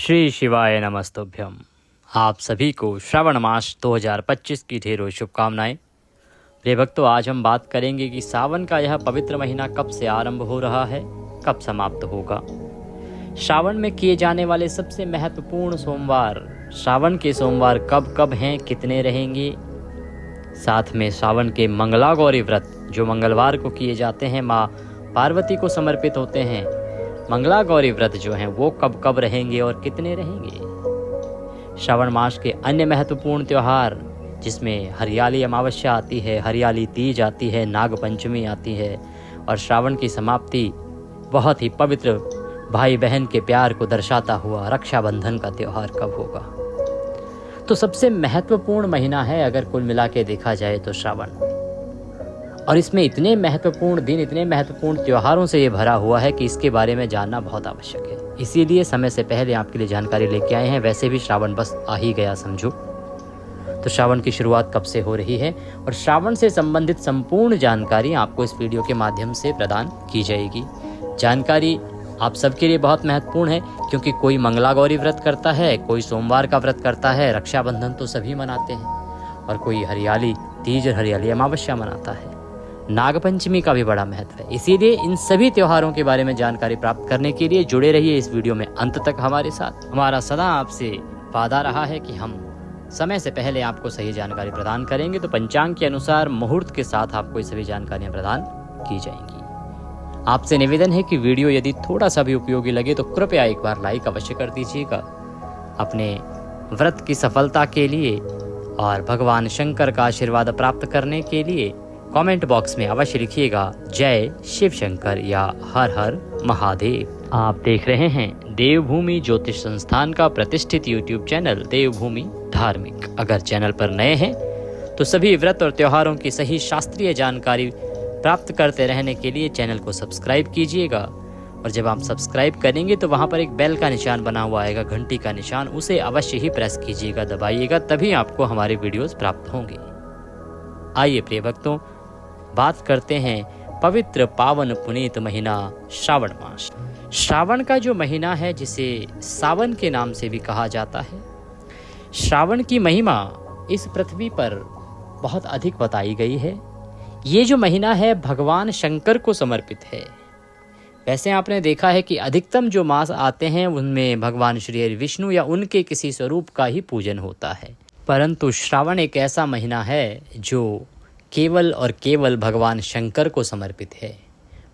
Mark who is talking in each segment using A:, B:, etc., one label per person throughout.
A: श्री शिवाय नमस्तुभ्यम। आप सभी को श्रावण मास 2025 की ढेरों शुभकामनाएं। प्रिय भक्तों, आज हम बात करेंगे कि सावन का यह पवित्र महीना कब से आरंभ हो रहा है, कब समाप्त होगा। श्रावण में किए जाने वाले सबसे महत्वपूर्ण सोमवार, श्रावण के सोमवार कब कब हैं, कितने रहेंगे। साथ में श्रावण के मंगला गौरी व्रत जो मंगलवार को किए जाते हैं, माँ पार्वती को समर्पित होते हैं, मंगला गौरी व्रत जो हैं वो कब कब रहेंगे और कितने रहेंगे। श्रावण मास के अन्य महत्वपूर्ण त्यौहार जिसमें हरियाली अमावस्या आती है, हरियाली तीज आती है, नाग पंचमी आती है और श्रावण की समाप्ति बहुत ही पवित्र भाई बहन के प्यार को दर्शाता हुआ रक्षाबंधन का त्यौहार कब होगा। तो सबसे महत्वपूर्ण महीना है अगर कुल मिला के देखा जाए तो श्रावण, और इसमें इतने महत्वपूर्ण दिन, इतने महत्वपूर्ण त्योहारों से ये भरा हुआ है कि इसके बारे में जानना बहुत आवश्यक है। इसीलिए समय से पहले आपके लिए जानकारी लेके आए हैं। वैसे भी श्रावण बस आ ही गया समझो। तो श्रावण की शुरुआत कब से हो रही है और श्रावण से संबंधित संपूर्ण जानकारी आपको इस वीडियो के माध्यम से प्रदान की जाएगी। जानकारी आप सबके लिए बहुत महत्वपूर्ण है क्योंकि कोई मंगला गौरी व्रत करता है, कोई सोमवार का व्रत करता है, रक्षाबंधन तो सभी मनाते हैं, और कोई हरियाली तीज और हरियाली अमावस्या मनाता है। नागपंचमी का भी बड़ा महत्व है। इसीलिए इन सभी त्योहारों के बारे में जानकारी प्राप्त करने के लिए जुड़े रहिए इस वीडियो में अंत तक हमारे साथ। हमारा सदा आपसे वादा रहा है कि हम समय से पहले आपको सही जानकारी प्रदान करेंगे, तो पंचांग के अनुसार मुहूर्त के साथ आपको ये सभी जानकारियां प्रदान की जाएंगी। आपसे निवेदन है कि वीडियो यदि थोड़ा सा भी उपयोगी लगे तो कृपया एक बार लाइक अवश्य कर दीजिएगा। अपने व्रत की सफलता के लिए और भगवान शंकर का आशीर्वाद प्राप्त करने के लिए कमेंट बॉक्स में अवश्य लिखिएगा जय शिव शंकर या हर हर महादेव। आप देख रहे हैं देवभूमि ज्योतिष संस्थान का प्रतिष्ठित यूट्यूब चैनल देवभूमि धार्मिक। अगर चैनल पर नए हैं तो सभी व्रत और त्योहारों की सही शास्त्रीय जानकारी प्राप्त करते रहने के लिए चैनल को सब्सक्राइब कीजिएगा। और जब आप सब्सक्राइब करेंगे तो वहां पर एक बेल का निशान बना हुआ आएगा, घंटी का निशान, उसे अवश्य ही प्रेस कीजिएगा, दबाइएगा, तभी आपको हमारे वीडियोस प्राप्त होंगे। आइए प्रिय भक्तों, बात करते हैं पवित्र पावन पुनीत महीना श्रावण मास। श्रावण का जो महीना है जिसे सावन के नाम से भी कहा जाता है, श्रावण की महिमा इस पृथ्वी पर बहुत अधिक बताई गई है। ये जो महीना है भगवान शंकर को समर्पित है। वैसे आपने देखा है कि अधिकतम जो मास आते हैं उनमें भगवान श्री हरि विष्णु या उनके किसी स्वरूप का ही पूजन होता है, परंतु श्रावण एक ऐसा महीना है जो केवल और केवल भगवान शंकर को समर्पित है।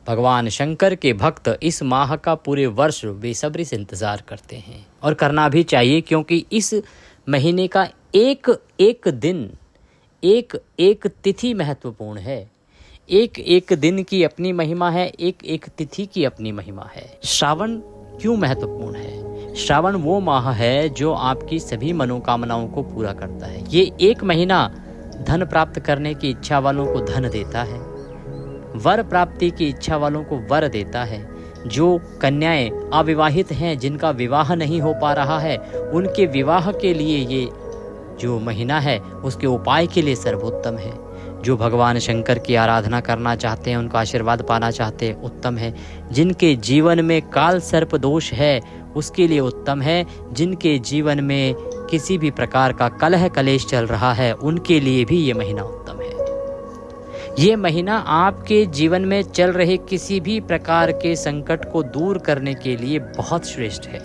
A: भगवान शंकर के भक्त इस माह का पूरे वर्ष बेसब्री से इंतजार करते हैं, और करना भी चाहिए, क्योंकि इस महीने का एक एक दिन, एक एक तिथि महत्वपूर्ण है। एक एक दिन की अपनी महिमा है, एक एक तिथि की अपनी महिमा है। श्रावण क्यों महत्वपूर्ण है? श्रावण वो माह है जो आपकी सभी मनोकामनाओं को पूरा करता है। ये एक महीना धन प्राप्त करने की इच्छा वालों को धन देता है, वर प्राप्ति की इच्छा वालों को वर देता है। जो कन्याएं अविवाहित हैं, जिनका विवाह नहीं हो पा रहा है, उनके विवाह के लिए ये जो महीना है उसके उपाय के लिए सर्वोत्तम है। जो भगवान शंकर की आराधना करना चाहते हैं, उनका आशीर्वाद पाना चाहते हैं, उत्तम है। जिनके जीवन में काल सर्प दोष है उसके लिए उत्तम है। जिनके जीवन में किसी भी प्रकार का कलह कलेश चल रहा है उनके लिए भी ये महीना उत्तम है। ये महीना आपके जीवन में चल रहे किसी भी प्रकार के संकट को दूर करने के लिए बहुत श्रेष्ठ है।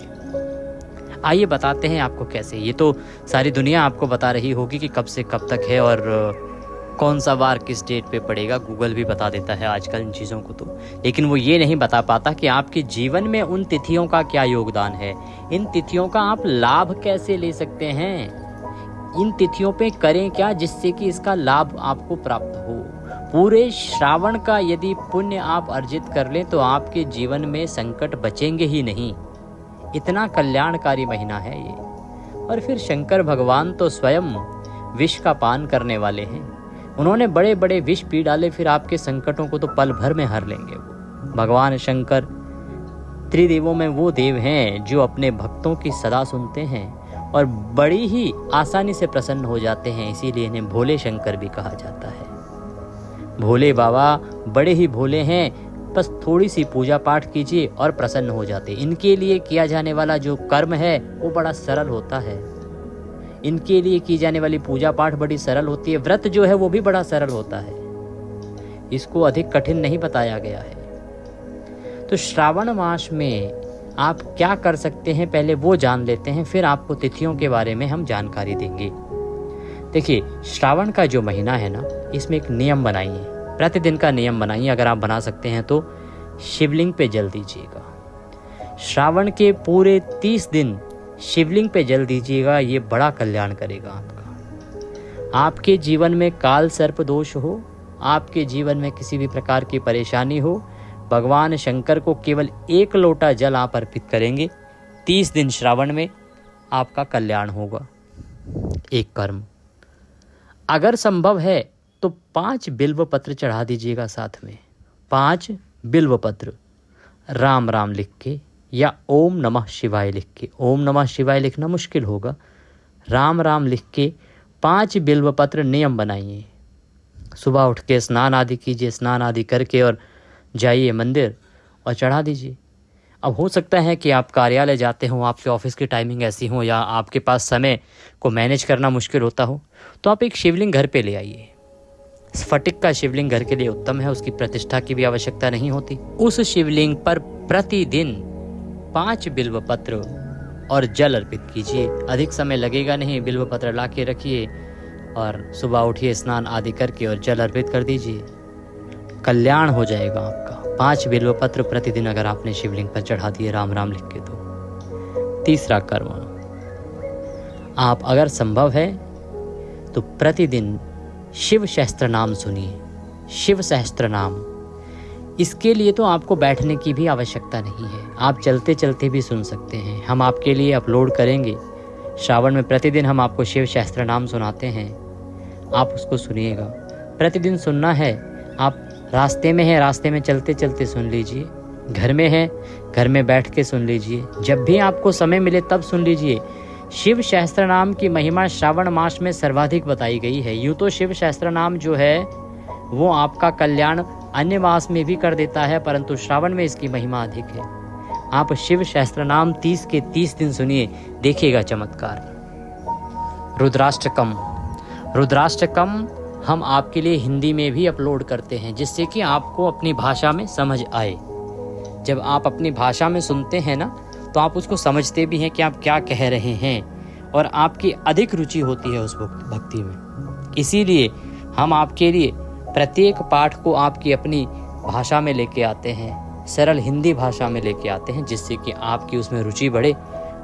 A: आइए बताते हैं आपको कैसे। ये तो सारी दुनिया आपको बता रही होगी कि कब से कब तक है और कौन सा वार किस डेट पे पड़ेगा। गूगल भी बता देता है आजकल इन चीज़ों को तो, लेकिन वो ये नहीं बता पाता कि आपके जीवन में उन तिथियों का क्या योगदान है, इन तिथियों का आप लाभ कैसे ले सकते हैं, इन तिथियों पे करें क्या जिससे कि इसका लाभ आपको प्राप्त हो। पूरे श्रावण का यदि पुण्य आप अर्जित कर लें तो आपके जीवन में संकट बचेंगे ही नहीं। इतना कल्याणकारी महीना है ये। और फिर शंकर भगवान तो स्वयं विष का पान करने वाले हैं। उन्होंने बड़े बड़े विष पी डाले, फिर आपके संकटों को तो पल भर में हर लेंगे वो। भगवान शंकर त्रिदेवों में वो देव हैं जो अपने भक्तों की सदा सुनते हैं और बड़ी ही आसानी से प्रसन्न हो जाते हैं। इसीलिए इन्हें भोले शंकर भी कहा जाता है। भोले बाबा बड़े ही भोले हैं, बस थोड़ी सी पूजा पाठ कीजिए और प्रसन्न हो जाते। इनके लिए किया जाने वाला जो कर्म है वो बड़ा सरल होता है। इनके लिए की जाने वाली पूजा पाठ बड़ी सरल होती है। व्रत जो है वो भी बड़ा सरल होता है, इसको अधिक कठिन नहीं बताया गया है। तो श्रावण मास में आप क्या कर सकते हैं पहले वो जान लेते हैं, फिर आपको तिथियों के बारे में हम जानकारी देंगे। देखिए, श्रावण का जो महीना है ना, इसमें एक नियम बनाइए, प्रतिदिन का नियम बनाइए। अगर आप बना सकते हैं तो शिवलिंग पे जल दीजिएगा। श्रावण के पूरे 30 दिन शिवलिंग पे जल दीजिएगा, ये बड़ा कल्याण करेगा आपका। आपके जीवन में काल सर्प दोष हो, आपके जीवन में किसी भी प्रकार की परेशानी हो, भगवान शंकर को केवल 1 लोटा जल आप अर्पित करेंगे, 30 दिन श्रावण में आपका कल्याण होगा। एक कर्म, अगर संभव है तो 5 बिल्व पत्र चढ़ा दीजिएगा साथ में। 5 बिल्व पत्र राम राम लिख के या ओम नमः शिवाय लिख के, ओम नमः शिवाय लिखना मुश्किल होगा, राम राम लिख के 5 बिल्व पत्र नियम बनाइए। सुबह उठ के स्नान आदि कीजिए, स्नान आदि करके और जाइए मंदिर और चढ़ा दीजिए। अब हो सकता है कि आप कार्यालय जाते हो, आपके ऑफिस की टाइमिंग ऐसी हो, या आपके पास समय को मैनेज करना मुश्किल होता हो, तो आप एक शिवलिंग घर पे ले आइए। स्फटिक का शिवलिंग घर के लिए उत्तम है, उसकी प्रतिष्ठा की भी आवश्यकता नहीं होती। उस शिवलिंग पर प्रतिदिन 5 बिल्व पत्र और जल अर्पित कीजिए। अधिक समय लगेगा नहीं, बिल्व पत्र ला के रखिए और सुबह उठिए, स्नान आदि करके और जल अर्पित कर दीजिए, कल्याण हो जाएगा आपका। 5 बिल्व पत्र प्रतिदिन अगर आपने शिवलिंग पर चढ़ा दिए राम राम लिख के तो। तीसरा कर्म, आप अगर संभव है तो प्रतिदिन शिव सहस्त्र नाम सुनिए। शिव सहस्त्र नाम, इसके लिए तो आपको बैठने की भी आवश्यकता नहीं है, आप चलते चलते भी सुन सकते हैं। हम आपके लिए अपलोड करेंगे श्रावण में, प्रतिदिन हम आपको शिव सहस्त्र नाम सुनाते हैं, आप उसको सुनिएगा। प्रतिदिन सुनना है, आप रास्ते में हैं, रास्ते में चलते चलते सुन लीजिए, घर में है, घर में बैठ के सुन लीजिए, जब भी आपको समय मिले तब सुन लीजिए। शिव सहस्त्र नाम की महिमा श्रावण मास में सर्वाधिक बताई गई है। यूँ तो शिव सहस्त्र नाम जो है वो आपका कल्याण अन्य मास में भी कर देता है, परंतु श्रावण में इसकी महिमा अधिक है। आप शिव सहस्त्र नाम 30 के 30 दिन सुनिए, देखिएगा चमत्कार। रुद्राष्टकम, रुद्राष्टकम हम आपके लिए हिंदी में भी अपलोड करते हैं, जिससे कि आपको अपनी भाषा में समझ आए। जब आप अपनी भाषा में सुनते हैं ना, तो आप उसको समझते भी हैं कि आप क्या कह रहे हैं, और आपकी अधिक रुचि होती है उस भक्ति में। इसीलिए हम आपके लिए प्रत्येक पाठ को आपकी अपनी भाषा में लेके आते हैं, सरल हिंदी भाषा में लेके आते हैं, जिससे कि आपकी उसमें रुचि बढ़े,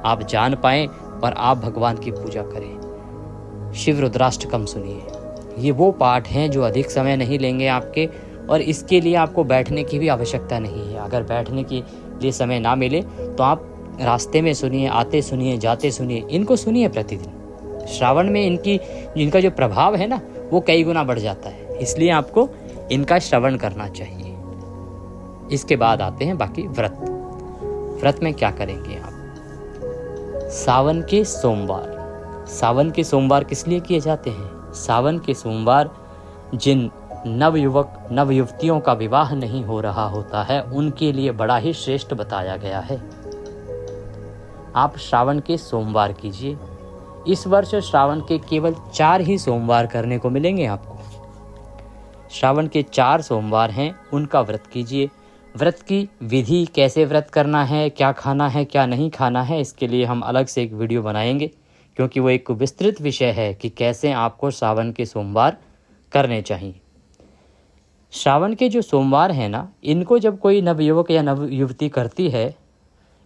A: आप जान पाएं और आप भगवान की पूजा करें। शिव रुद्राष्टकम सुनिए, ये वो पाठ हैं जो अधिक समय नहीं लेंगे आपके, और इसके लिए आपको बैठने की भी आवश्यकता नहीं है। अगर बैठने के लिए समय ना मिले तो आप रास्ते में सुनिए, आते सुनिए, जाते सुनिए, इनको सुनिए प्रतिदिन। श्रावण में इनका जो प्रभाव है ना वो कई गुना बढ़ जाता है, इसलिए आपको इनका श्रवण करना चाहिए। इसके बाद आते हैं बाकी व्रत। व्रत में क्या करेंगे आप? सावन के सोमवार, सावन के सोमवार किस लिए किए जाते हैं? सावन के सोमवार जिन नवयुवक नवयुवतियों का विवाह नहीं हो रहा होता है, उनके लिए बड़ा ही श्रेष्ठ बताया गया है। आप श्रावण के सोमवार कीजिए। इस वर्ष श्रावण के केवल 4 ही सोमवार करने को मिलेंगे आपको। श्रावण के 4 सोमवार हैं, उनका व्रत कीजिए। व्रत की विधि, कैसे व्रत करना है, क्या खाना है, क्या नहीं खाना है, इसके लिए हम अलग से एक वीडियो बनाएंगे, क्योंकि वो एक विस्तृत विषय है कि कैसे आपको श्रावण के सोमवार करने चाहिए। श्रावण के जो सोमवार हैं ना, इनको जब कोई नवयुवक या नवयुवती करती है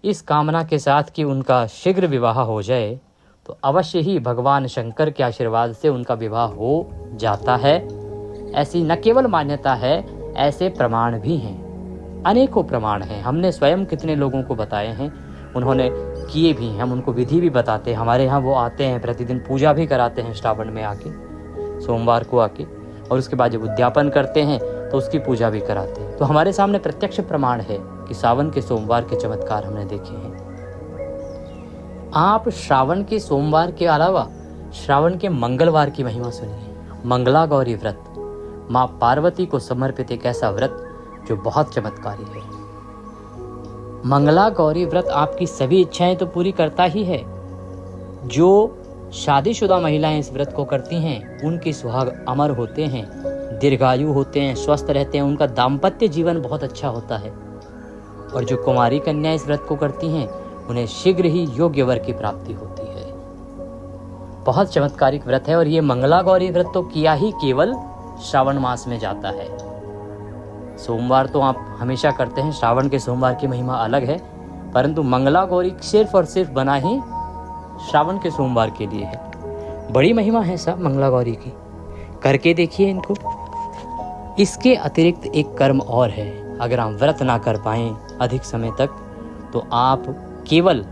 A: इस कामना के साथ कि उनका शीघ्र विवाह हो जाए, तो अवश्य ही भगवान शंकर के आशीर्वाद से उनका विवाह हो जाता है। ऐसी न केवल मान्यता है, ऐसे प्रमाण भी हैं, अनेकों प्रमाण हैं। हमने स्वयं कितने लोगों को बताए हैं, उन्होंने किए भी हैं, हम उनको विधि भी बताते हैं। हमारे यहाँ वो आते हैं, प्रतिदिन पूजा भी कराते हैं श्रावण में आके, सोमवार को आके, और उसके बाद जब उद्यापन करते हैं तो उसकी पूजा भी कराते हैं। तो हमारे सामने प्रत्यक्ष प्रमाण है कि सावन के सोमवार के चमत्कार हमने देखे हैं। आप श्रावण के सोमवार के अलावा श्रावण के मंगलवार की महिमा सुनिए। मंगला गौरी व्रत, माँ पार्वती को समर्पित एक ऐसा व्रत जो बहुत चमत्कारी है। मंगला गौरी व्रत आपकी सभी इच्छाएं तो पूरी करता ही है। जो शादीशुदा महिलाएं इस व्रत को करती हैं उनके सुहाग अमर होते हैं, दीर्घायु होते हैं, स्वस्थ रहते हैं, उनका दाम्पत्य जीवन बहुत अच्छा होता है। और जो कुमारी कन्या इस व्रत को करती हैं उन्हें शीघ्र ही योग्य वर की प्राप्ति होती है। बहुत चमत्कारिक व्रत है। और ये मंगला गौरी व्रत तो किया ही केवल श्रावण मास में जाता है। सोमवार तो आप हमेशा करते हैं, श्रावण के सोमवार की महिमा अलग है, परंतु मंगला गौरी सिर्फ और सिर्फ बना ही श्रावण के सोमवार के लिए है। बड़ी महिमा है सब मंगला गौरी की, करके देखिए इनको। इसके अतिरिक्त एक कर्म और है। अगर हम व्रत ना कर पाएं अधिक समय तक तो आप केवल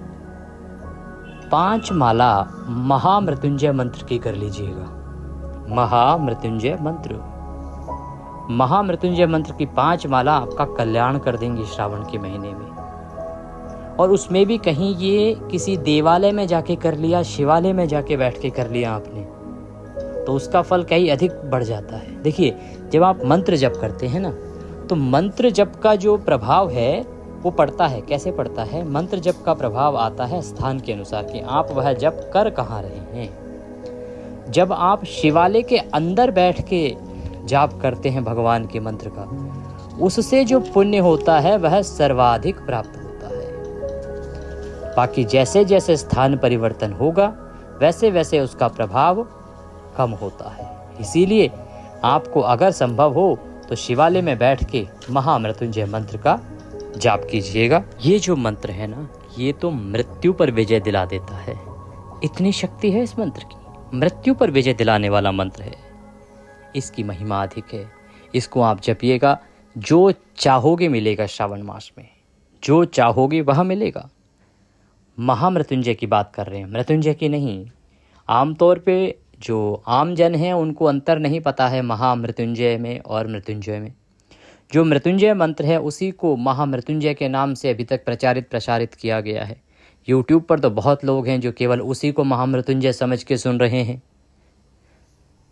A: 5 माला महामृत्युंजय मंत्र की कर लीजिएगा। महामृत्युंजय मंत्र की 5 माला आपका कल्याण कर देंगी श्रावण के महीने में। और उसमें भी कहीं ये किसी देवालय में जाके कर लिया, शिवालय में जाके बैठ के कर लिया आपने, तो उसका फल कहीं अधिक बढ़ जाता है। देखिए, जब आप मंत्र जप करते हैं ना, तो मंत्र जप का जो प्रभाव है वो पड़ता है। कैसे पड़ता है? मंत्र जप का प्रभाव आता है स्थान के अनुसार कि आप वह जप कर कहाँ रहे हैं। जब आप शिवालय के अंदर बैठ के जाप करते हैं भगवान के मंत्र का, उससे जो पुण्य होता है वह सर्वाधिक प्राप्त होता है। बाकी जैसे जैसे स्थान परिवर्तन होगा वैसे वैसे उसका प्रभाव कम होता है। इसीलिए आपको अगर संभव हो तो शिवालय में बैठ के महामृत्युंजय मंत्र का जाप कीजिएगा। ये जो मंत्र है ना, ये तो मृत्यु पर विजय दिला देता है। इतनी शक्ति है इस मंत्र की, मृत्यु पर विजय दिलाने वाला मंत्र है। इसकी महिमा अधिक है। इसको आप जपिएगा, जो चाहोगे मिलेगा। श्रावण मास में जो चाहोगे वह मिलेगा। महामृत्युंजय की बात कर रहे हैं, मृत्युंजय की नहीं। आमतौर पे जो आम जन हैं उनको अंतर नहीं पता है महामृत्युंजय में और मृत्युंजय में। जो मृत्युंजय मंत्र है उसी को महामृत्युंजय के नाम से अभी तक प्रसारित किया गया है। यूट्यूब पर तो बहुत लोग हैं जो केवल उसी को महामृत्युंजय समझ के सुन रहे हैं।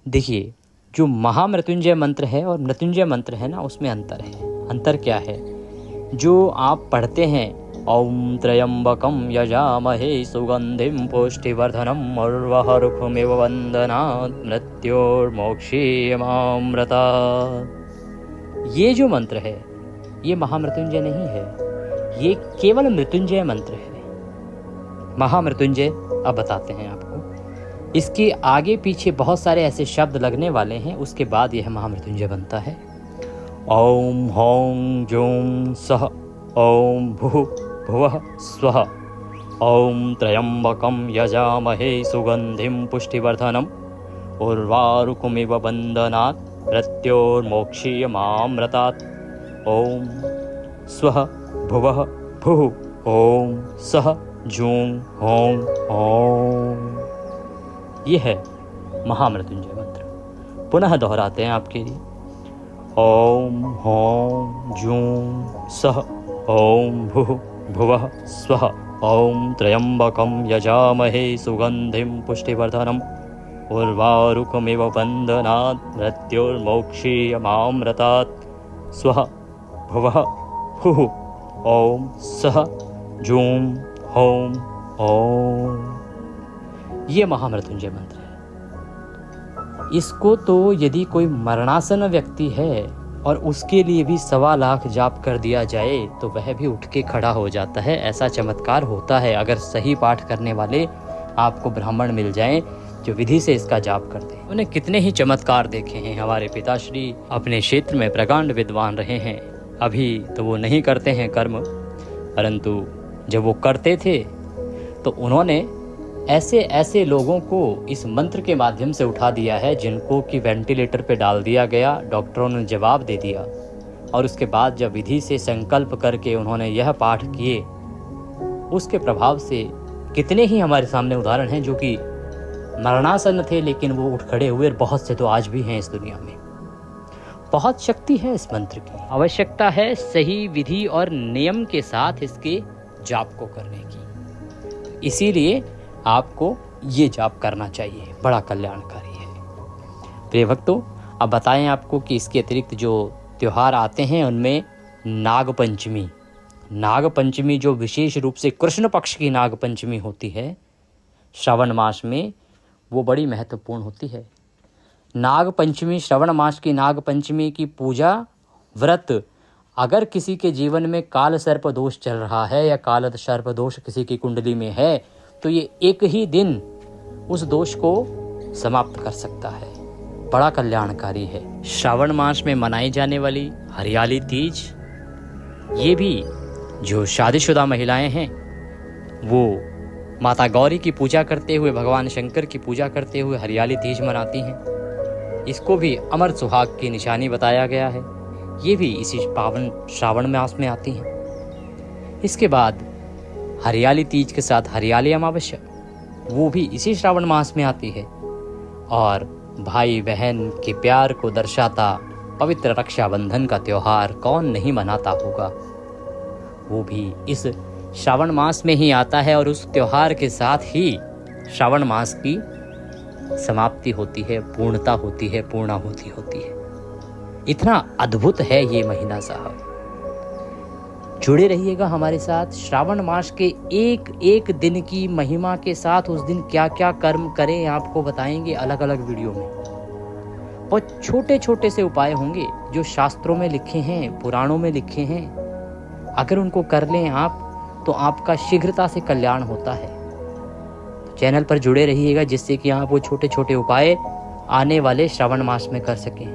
A: देखिए, जो महामृत्युंजय मंत्र है और मृत्युंजय मंत्र है ना, उसमें अंतर है। अंतर क्या है? जो आप पढ़ते हैं, ओम त्र्यंबकम यजामहे सुगंधिम पुष्टिवर्धनम उर्वारुकमिव वंदनात् मृत्योर्मोक्षीयमामृतात्, ये जो मंत्र है ये महामृत्युंजय नहीं है, ये केवल मृत्युंजय मंत्र है। महामृत्युंजय अब बताते हैं आपको। इसके आगे पीछे बहुत सारे ऐसे शब्द लगने वाले हैं, उसके बाद यह महामृत्युंजय बनता है। ओम हौं जूं सह ओम भुः भुवः स्वः ओम त्र्यंबकम यजामहे सुगंधिम पुष्टिवर्धनम उर्वारुकमिव वंदनात् मृत्योर्मोक्षीयमामृतात् ओम स्वः भुवः भुः ओम सह जूं हों ओम। ये है महामृत्युंजय मंत्र। पुनः दोहराते हैं आपके लिए। ओम हों जूं सह ओम भुः भुवः स्वः ओम त्र्यंबकम यजामहे सुगंधिम पुष्टिवर्धनम उर्वारुकमिव वंदनात् मृत्योर्मोक्षीयमामृतात् स्वः भुवः भुः ओम सह जूं हों ओम। ये महामृत्युंजय मंत्र है। इसको तो यदि कोई मरणासन व्यक्ति है और उसके लिए भी 1.25 लाख जाप कर दिया जाए तो वह भी उठ के खड़ा हो जाता है। ऐसा चमत्कार होता है अगर सही पाठ करने वाले आपको ब्राह्मण मिल जाएं जो विधि से इसका जाप करते हैं। उन्हें कितने ही चमत्कार देखे हैं। हमारे पिताश्री अपने क्षेत्र में प्रकांड विद्वान रहे हैं। अभी तो वो नहीं करते हैं कर्म, परंतु जब वो करते थे तो उन्होंने ऐसे ऐसे लोगों को इस मंत्र के माध्यम से उठा दिया है जिनको कि वेंटिलेटर पे डाल दिया गया। डॉक्टरों ने जवाब दे दिया और उसके बाद जब विधि से संकल्प करके उन्होंने यह पाठ किए, उसके प्रभाव से कितने ही हमारे सामने उदाहरण हैं जो कि मरणासन थे लेकिन वो उठ खड़े हुए। बहुत से तो आज भी हैं इस दुनिया में। बहुत शक्ति है इस मंत्र की। आवश्यकता है सही विधि और नियम के साथ इसके जाप को करने की। इसीलिए आपको ये जाप करना चाहिए, बड़ा कल्याणकारी है। प्रिय भक्तों, अब बताएं आपको कि इसके अतिरिक्त जो त्यौहार आते हैं उनमें नागपंचमी, नागपंचमी जो विशेष रूप से कृष्ण पक्ष की नागपंचमी होती है श्रावण मास में, वो बड़ी महत्वपूर्ण होती है। नागपंचमी, श्रावण मास की नागपंचमी की पूजा, व्रत, अगर किसी के जीवन में काल सर्प दोष चल रहा है या काल सर्प दोष किसी की कुंडली में है, तो ये एक ही दिन उस दोष को समाप्त कर सकता है, बड़ा कल्याणकारी है। श्रावण मास में मनाई जाने वाली हरियाली तीज, ये भी जो शादीशुदा महिलाएं हैं वो माता गौरी की पूजा करते हुए, भगवान शंकर की पूजा करते हुए हरियाली तीज मनाती हैं। इसको भी अमर सुहाग की निशानी बताया गया है। ये भी इसी पावन श्रावण मास में आती हैं। इसके बाद हरियाली तीज के साथ हरियाली अमावस्या, वो भी इसी श्रावण मास में आती है। और भाई बहन के प्यार को दर्शाता पवित्र रक्षाबंधन का त्यौहार कौन नहीं मनाता होगा, वो भी इस श्रावण मास में ही आता है। और उस त्यौहार के साथ ही श्रावण मास की समाप्ति होती है, पूर्णता होती है, पूर्णाहुति होती है। इतना अद्भुत है ये महीना साहब। जुड़े रहिएगा हमारे साथ। श्रावण मास के एक एक दिन की महिमा के साथ उस दिन क्या क्या कर्म करें आपको बताएंगे अलग अलग वीडियो में। और छोटे छोटे से उपाय होंगे जो शास्त्रों में लिखे हैं, पुराणों में लिखे हैं। अगर उनको कर लें आप तो आपका शीघ्रता से कल्याण होता है। तो चैनल पर जुड़े रहिएगा जिससे कि आप वो छोटे छोटे उपाय आने वाले श्रावण मास में कर सकें।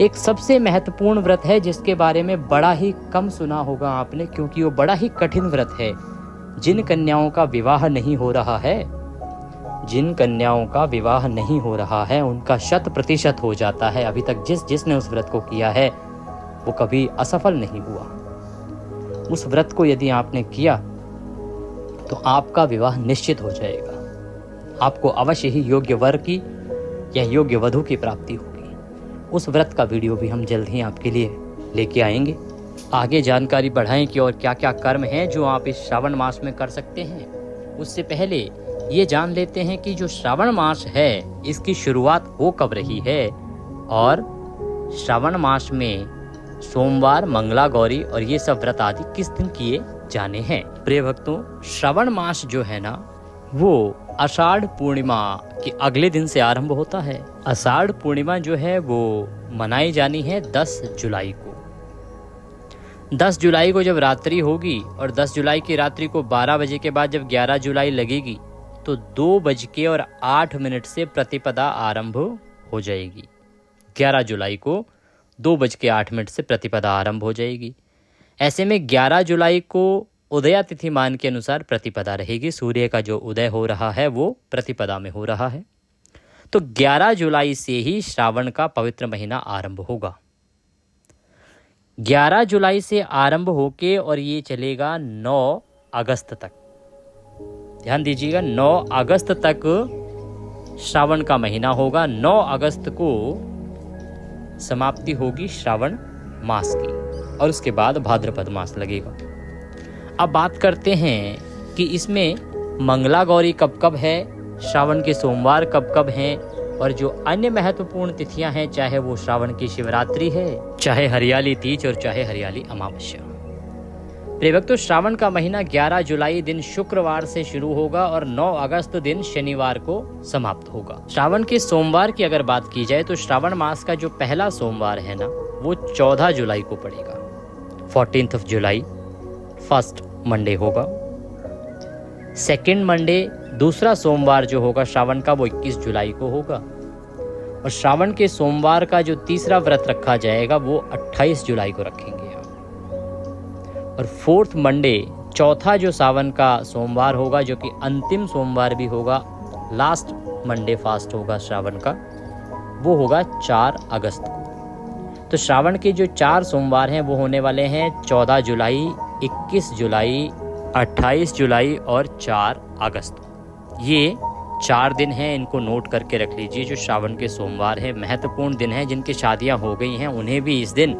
A: एक सबसे महत्वपूर्ण व्रत है जिसके बारे में बड़ा ही कम सुना होगा आपने, क्योंकि वो बड़ा ही कठिन व्रत है। जिन कन्याओं का विवाह नहीं हो रहा है, जिन कन्याओं का विवाह नहीं हो रहा है उनका 100% हो जाता है। अभी तक जिसने उस व्रत को किया है वो कभी असफल नहीं हुआ। उस व्रत को यदि आपने किया तो आपका विवाह निश्चित हो जाएगा। आपको अवश्य ही योग्य वर की या योग्य वधू की प्राप्ति होगी। उस व्रत का वीडियो भी हम जल्द ही आपके लिए लेके आएंगे। आगे जानकारी बढ़ाएं कि और क्या क्या कर्म हैं जो आप इस श्रावण मास में कर सकते हैं। उससे पहले ये जान लेते हैं कि जो श्रावण मास है इसकी शुरुआत हो कब रही है, और श्रावण मास में सोमवार, मंगला गौरी और ये सब व्रत आदि किस दिन किए जाने हैं। प्रिय भक्तों, श्रावण मास जो है ना वो आषाढ़ पूर्णिमा के अगले दिन से आरंभ होता है। आषाढ़ पूर्णिमा जो है वो मनाई जानी है 10 जुलाई को। 10 जुलाई को जब रात्रि होगी और 10 जुलाई की रात्रि को 12 बजे के बाद जब 11 जुलाई लगेगी तो 2:08 से प्रतिपदा आरंभ हो जाएगी। 11 जुलाई को 2:08 से प्रतिपदा आरंभ हो जाएगी। ऐसे में 11 जुलाई को उदया तिथि मान के अनुसार प्रतिपदा रहेगी। सूर्य का जो उदय हो रहा है वो प्रतिपदा में हो रहा है। तो 11 जुलाई से ही श्रावण का पवित्र महीना आरंभ होगा। 11 जुलाई से आरंभ होके और ये चलेगा 9 अगस्त तक। ध्यान दीजिएगा, 9 अगस्त तक श्रावण का महीना होगा। 9 अगस्त को समाप्ति होगी श्रावण मास की और उसके बाद भाद्रपद मास लगेगा। अब बात करते हैं कि इसमें मंगला गौरी कब कब है, श्रावण के सोमवार कब कब हैं, और जो अन्य महत्वपूर्ण तिथियां हैं, चाहे वो श्रावण की शिवरात्रि है, चाहे हरियाली तीज और चाहे हरियाली अमावस्या। प्रिय भक्तों, श्रावण का महीना 11 जुलाई दिन शुक्रवार से शुरू होगा और 9 अगस्त दिन शनिवार को समाप्त होगा। श्रावण के सोमवार की अगर बात की जाए तो श्रावण मास का जो पहला सोमवार है ना वो 14 जुलाई को पड़ेगा। 14 जुलाई फर्स्ट मंडे होगा। सेकेंड मंडे, दूसरा सोमवार जो होगा श्रावण का वो 21 जुलाई को होगा। और श्रावण के सोमवार का जो तीसरा व्रत रखा जाएगा वो 28 जुलाई को रखेंगे। और फोर्थ मंडे, चौथा जो सावन का सोमवार होगा जो कि अंतिम सोमवार भी होगा, लास्ट मंडे फास्ट होगा श्रावण का, वो होगा 4 अगस्त को। तो श्रावण के जो 4 सोमवार हैं वो होने वाले हैं 14 जुलाई, 21 जुलाई, 28 जुलाई और 4 अगस्त को। ये 4 दिन हैं, इनको नोट करके रख लीजिए। जो श्रावण के सोमवार हैं महत्वपूर्ण दिन हैं। जिनकी शादियां हो गई हैं उन्हें भी इस दिन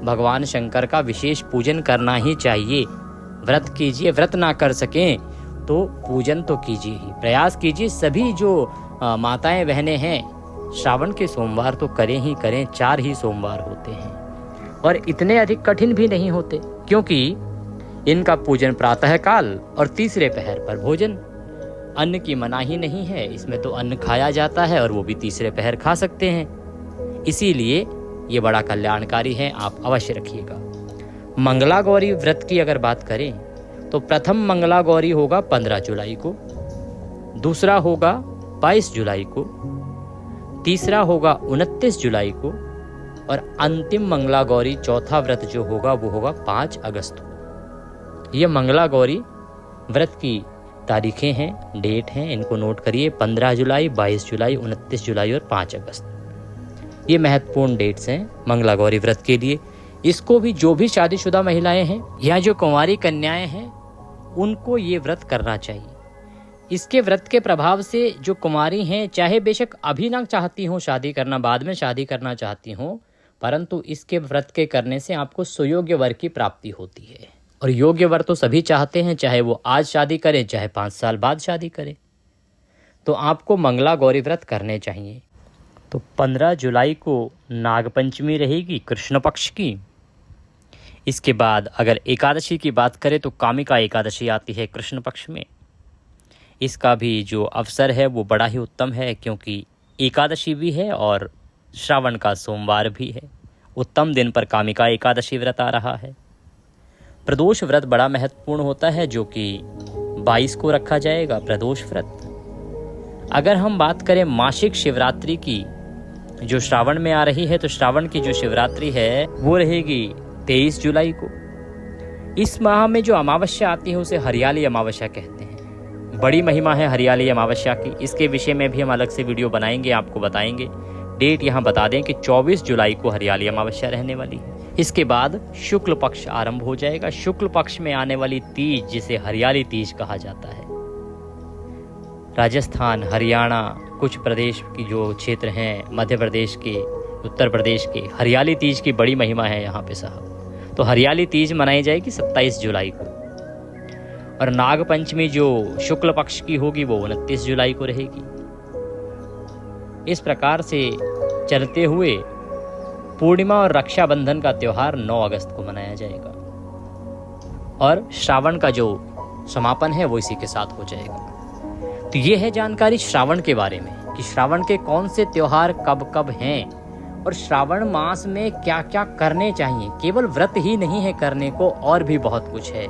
A: भगवान शंकर का विशेष पूजन करना ही चाहिए। व्रत कीजिए, व्रत ना कर सकें तो पूजन तो कीजिए ही, प्रयास कीजिए। सभी जो माताएं बहनें हैं श्रावण के सोमवार तो करें ही करें। 4 ही सोमवार होते हैं। और इतने अधिक कठिन भी नहीं होते, क्योंकि इनका पूजन प्रातः काल और तीसरे पहर पर भोजन। अन्न की मनाही नहीं है, इसमें तो अन्न खाया जाता है और वो भी तीसरे पहर खा सकते हैं। इसीलिए ये बड़ा कल्याणकारी है, आप अवश्य रखिएगा। मंगला गौरी व्रत की अगर बात करें तो प्रथम मंगला गौरी होगा 15 जुलाई को, दूसरा होगा 22 जुलाई को, तीसरा होगा 29 जुलाई को और अंतिम मंगला गौरी चौथा व्रत जो होगा वो होगा 5 अगस्त को। ये मंगला गौरी व्रत की तारीखें हैं, डेट हैं, इनको नोट करिए। 15 जुलाई, 22 जुलाई, 29 जुलाई और 5 अगस्त, ये महत्वपूर्ण डेट्स हैं मंगला गौरी व्रत के लिए। इसको भी जो भी शादीशुदा महिलाएं हैं या जो कुंवारी कन्याएं हैं उनको ये व्रत करना चाहिए। इसके व्रत के प्रभाव से जो कुंवारी हैं, चाहे बेशक अभी ना चाहती हों शादी करना, बाद में शादी करना चाहती हों, परंतु इसके व्रत के करने से आपको सुयोग्य वर की प्राप्ति होती है। और योग्य वर तो सभी चाहते हैं, चाहे वो आज शादी करें चाहे 5 साल बाद शादी करें। तो आपको मंगला गौरी व्रत करने चाहिए। तो 15 जुलाई को नागपंचमी रहेगी कृष्ण पक्ष की। इसके बाद अगर एकादशी की बात करें तो कामिका एकादशी आती है कृष्ण पक्ष में। इसका भी जो अवसर है वो बड़ा ही उत्तम है, क्योंकि एकादशी भी है और श्रावण का सोमवार भी है। उत्तम दिन पर कामिका एकादशी व्रत आ रहा है। प्रदोष व्रत बड़ा महत्वपूर्ण होता है, जो कि 22 को रखा जाएगा, प्रदोष व्रत। अगर हम बात करें मासिक शिवरात्रि की जो श्रावण में आ रही है, तो श्रावण की जो शिवरात्रि है वो रहेगी 23 जुलाई को। इस माह में जो अमावस्या आती है उसे हरियाली अमावस्या कहते हैं। बड़ी महिमा है हरियाली अमावस्या की। इसके विषय में भी हम अलग से वीडियो बनाएंगे, आपको बताएंगे। डेट यहाँ बता दें कि 24 जुलाई को हरियाली अमावस्या रहने वाली है। इसके बाद शुक्ल पक्ष आरंभ हो जाएगा। शुक्ल पक्ष में आने वाली तीज, जिसे हरियाली तीज कहा जाता है, राजस्थान, हरियाणा, कुछ प्रदेश की जो क्षेत्र हैं, मध्य प्रदेश के, उत्तर प्रदेश के, हरियाली तीज की बड़ी महिमा है यहाँ पे साहब। तो हरियाली तीज मनाई जाएगी 27 जुलाई को। और नाग पंचमी जो शुक्ल पक्ष की होगी वो 29 जुलाई को रहेगी। इस प्रकार से चलते हुए पूर्णिमा और रक्षाबंधन का त्योहार 9 अगस्त को मनाया जाएगा। और श्रावण का जो समापन है वो इसी के साथ हो जाएगा। तो ये है जानकारी श्रावण के बारे में कि श्रावण के कौन से त्योहार कब कब हैं और श्रावण मास में क्या क्या करने चाहिए। केवल व्रत ही नहीं है करने को, और भी बहुत कुछ है।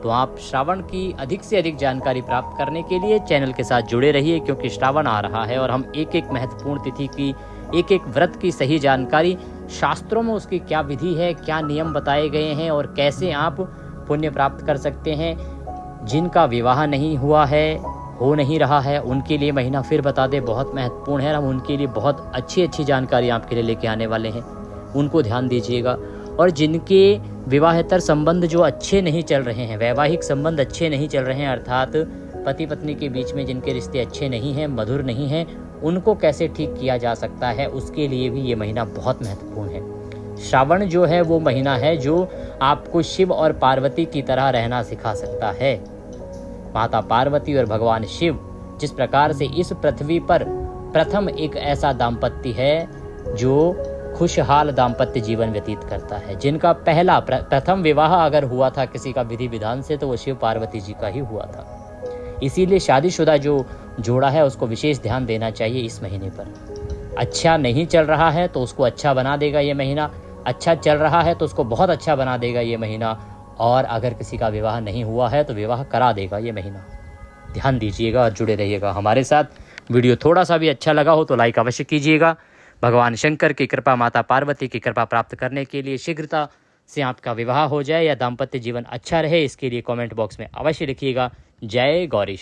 A: तो आप श्रावण की अधिक से अधिक जानकारी प्राप्त करने के लिए चैनल के साथ जुड़े रहिए, क्योंकि श्रावण आ रहा है और हम एक एक महत्वपूर्ण तिथि की, एक एक व्रत की सही जानकारी, शास्त्रों में उसकी क्या विधि है, क्या नियम बताए गए हैं और कैसे आप पुण्य प्राप्त कर सकते हैं। जिनका विवाह नहीं हुआ है, हो नहीं रहा है, उनके लिए महीना फिर बता दें बहुत महत्वपूर्ण है। हम उनके लिए बहुत अच्छी जानकारी आपके लिए लेके आने वाले हैं, उनको ध्यान दीजिएगा। और जिनके विवाहेतर संबंध जो अच्छे नहीं चल रहे हैं, वैवाहिक संबंध अच्छे नहीं चल रहे हैं, अर्थात पति पत्नी के बीच में जिनके रिश्ते अच्छे नहीं हैं, मधुर नहीं हैं, उनको कैसे ठीक किया जा सकता है, उसके लिए भी ये महीना बहुत महत्वपूर्ण है। श्रावण जो है वो महीना है जो आपको शिव और पार्वती की तरह रहना सिखा सकता है। माता पार्वती और भगवान शिव जिस प्रकार से इस पृथ्वी पर प्रथम एक ऐसा दाम्पत्य है जो खुशहाल दाम्पत्य जीवन व्यतीत करता है, जिनका पहला प्रथम विवाह अगर हुआ था किसी का विधि विधान से, तो वो शिव पार्वती जी का ही हुआ था। इसीलिए शादीशुदा जो जोड़ा है उसको विशेष ध्यान देना चाहिए इस महीने पर। अच्छा नहीं चल रहा है तो उसको अच्छा बना देगा ये महीना, अच्छा चल रहा है तो उसको बहुत अच्छा बना देगा ये महीना, और अगर किसी का विवाह नहीं हुआ है तो विवाह करा देगा ये महीना। ध्यान दीजिएगा और जुड़े रहिएगा हमारे साथ। वीडियो थोड़ा सा भी अच्छा लगा हो तो लाइक अवश्य कीजिएगा। भगवान शंकर की कृपा, माता पार्वती की कृपा प्राप्त करने के लिए शीघ्रता से आपका विवाह हो जाए या दाम्पत्य जीवन अच्छा रहे, इसके लिए कमेंट बॉक्स में अवश्य लिखिएगा। जय गौरी।